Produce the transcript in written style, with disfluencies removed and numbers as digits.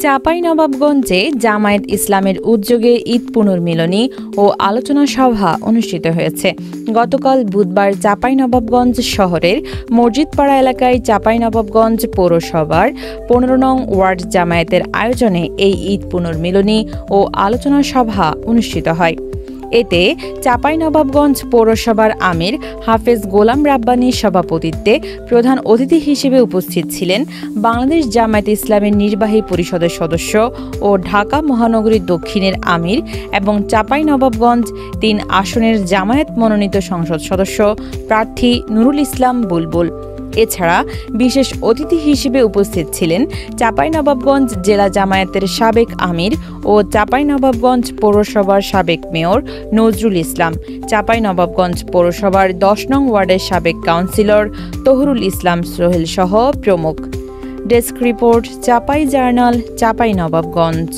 চাঁপাইনবাবগঞ্জে জামায়াত ইসলামের উদ্যোগে ঈদ পুনর্মিলনী ও আলোচনা সভা অনুষ্ঠিত হয়েছে। গতকাল বুধবার চাঁপাইনবাবগঞ্জ শহরের মসজিদপাড়া এলাকায় চাঁপাইনবাবগঞ্জ পৌরসভার ১৫ নং ওয়ার্ড জামায়াতের আয়োজনে এই ঈদ পুনর্মিলনী ও আলোচনা সভা অনুষ্ঠিত হয়। এতে চাঁপাইনবাবগঞ্জ পৌরসভার আমির হাফেজ গোলাম রাব্বানীর সভাপতিত্বে প্রধান অতিথি হিসেবে উপস্থিত ছিলেন বাংলাদেশ জামায়াত ইসলামের নির্বাহী পরিষদের সদস্য ও ঢাকা মহানগরী দক্ষিণের আমির এবং চাঁপাইনবাবগঞ্জ ৩ আসনের জামায়াত মনোনীত সংসদ সদস্য প্রার্থী নুরুল ইসলাম বুলবুল। এছাড়া বিশেষ অতিথি হিসেবে উপস্থিত ছিলেন চাঁপাইনবাবগঞ্জ জেলা জামায়াতের সাবেক আমির ও চাঁপাইনবাবগঞ্জ পৌরসভার সাবেক মেয়র নজরুল ইসলাম, চাঁপাইনবাবগঞ্জ পৌরসভার ১০ নং ওয়ার্ডের সাবেক কাউন্সিলর তহুরুল ইসলাম সোহেল সহ প্রমুখ। Desk report, Chapai journal, Chapainawabganj.